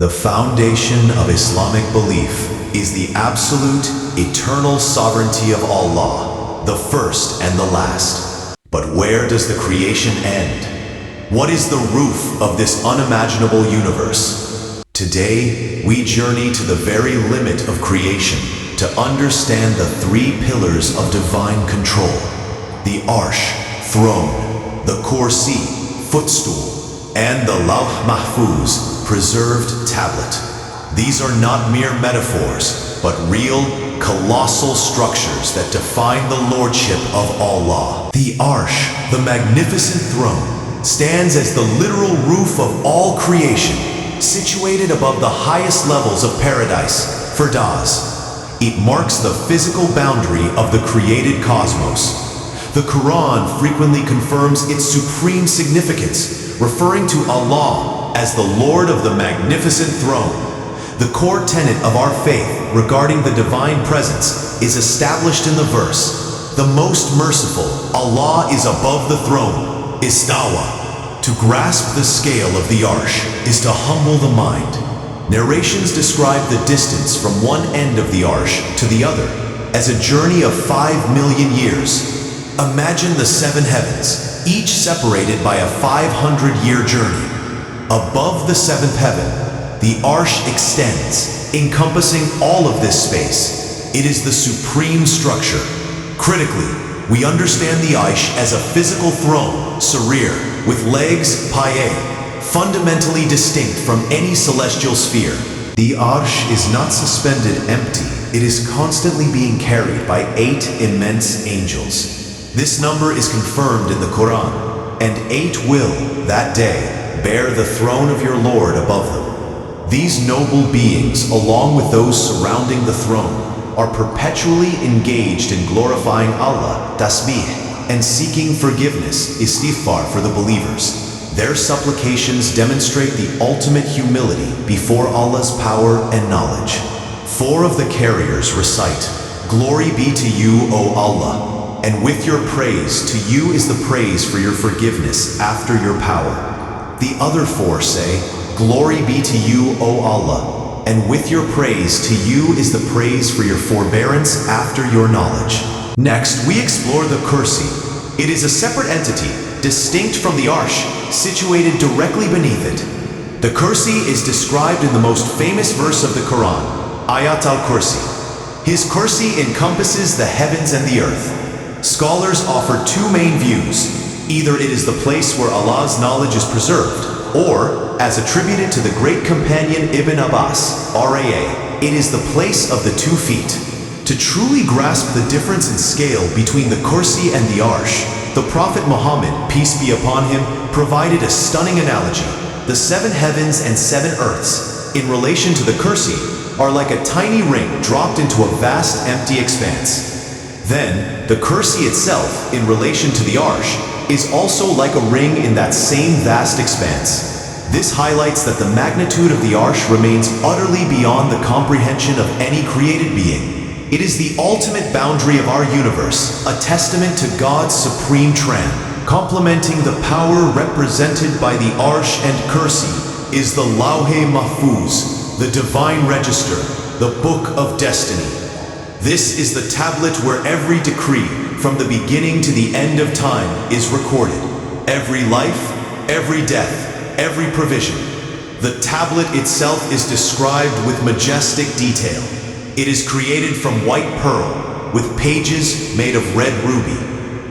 The foundation of Islamic belief is the absolute, eternal sovereignty of Allah, the first and the last. But where does the creation end? What is the roof of this unimaginable universe? Today, we journey to the very limit of creation to understand the three pillars of divine control: the Arsh, throne; the Kursi, footstool; and the Lauh Mahfooz, preserved tablet. These are not mere metaphors, but real, colossal structures that define the lordship of Allah. The Arsh, the magnificent throne, stands as the literal roof of all creation, situated above the highest levels of paradise, Firdaus. It marks the physical boundary of the created cosmos. The Quran frequently confirms its supreme significance, referring to Allah as the Lord of the magnificent throne. The core tenet of our faith regarding the divine presence is established in the verse, "The most merciful, Allah is above the throne, Istawa." To grasp the scale of the Arsh is to humble the mind. Narrations describe the distance from one end of the Arsh to the other as a journey of 5 million years. Imagine the seven heavens, each separated by a 500-year journey. Above the seventh heaven, the Arsh extends, encompassing all of this space. It is the supreme structure. Critically, we understand the Arsh as a physical throne, Sarir, with legs, Paye, fundamentally distinct from any celestial sphere. The Arsh is not suspended empty. It is constantly being carried by 8 immense angels. This number is confirmed in the Quran, and 8 will, that day, bear the throne of your Lord above them. These noble beings, along with those surrounding the throne, are perpetually engaged in glorifying Allah, tasbih, and seeking forgiveness, istighfar, for the believers. Their supplications demonstrate the ultimate humility before Allah's power and knowledge. 4 of the carriers recite, "Glory be to you, O Allah, and with your praise to you is the praise for your forgiveness after your power." The other 4 say, "Glory be to you, O Allah, and with your praise to you is the praise for your forbearance after your knowledge." Next, we explore the Kursi. It is a separate entity, distinct from the Arsh, situated directly beneath it. The Kursi is described in the most famous verse of the Quran, Ayat al-Kursi. His Kursi encompasses the heavens and the earth. Scholars offer 2 main views. Either it is the place where Allah's knowledge is preserved, or, as attributed to the great companion Ibn Abbas, RAA, it is the place of the 2 feet. To truly grasp the difference in scale between the Kursi and the Arsh, the Prophet Muhammad, peace be upon him, provided a stunning analogy. The 7 heavens and 7 earths, in relation to the Kursi, are like a tiny ring dropped into a vast empty expanse. Then, the Kursi itself, in relation to the Arsh, is also like a ring in that same vast expanse. This highlights that the magnitude of the Arsh remains utterly beyond the comprehension of any created being. It is the ultimate boundary of our universe, a testament to God's supreme tran. Complementing the power represented by the Arsh and Kursi is the Lauh Mahfooz, the divine register, the book of destiny. This is the tablet where every decree, from the beginning to the end of time, is recorded. Every life, every death, every provision. The tablet itself is described with majestic detail. It is created from white pearl, with pages made of red ruby.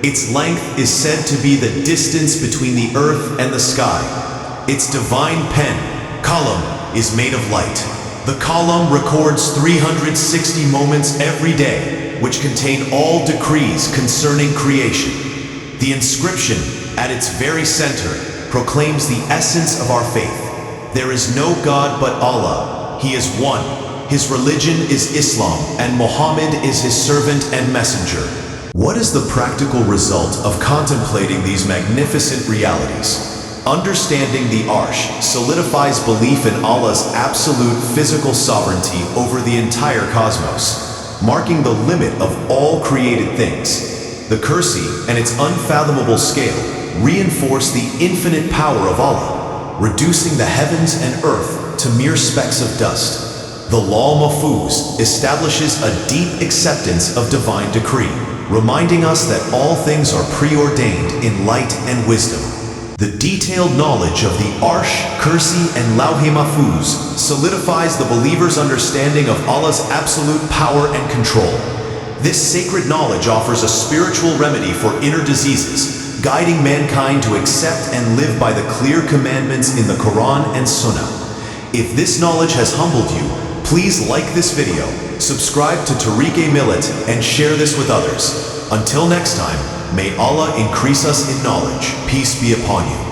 Its length is said to be the distance between the earth and the sky. Its divine pen, Qalam, is made of light. The Qalam records 360 moments every day, which contain all decrees concerning creation. The inscription, at its very center, proclaims the essence of our faith. There is no God but Allah. He is one. His religion is Islam, and Muhammad is his servant and messenger. What is the practical result of contemplating these magnificent realities? Understanding the Arsh solidifies belief in Allah's absolute physical sovereignty over the entire cosmos, marking the limit of all created things. The Kursi and its unfathomable scale reinforce the infinite power of Allah, reducing the heavens and earth to mere specks of dust. The Lauh Mahfooz establishes a deep acceptance of divine decree, reminding us that all things are preordained in light and wisdom. The detailed knowledge of the Arsh, Kursi and Lauh Mahfooz solidifies the believer's understanding of Allah's absolute power and control. This sacred knowledge offers a spiritual remedy for inner diseases, guiding mankind to accept and live by the clear commandments in the Quran and Sunnah. If this knowledge has humbled you, please like this video, subscribe to Tareekh Millat and share this with others. Until next time, may Allah increase us in knowledge. Peace be upon you.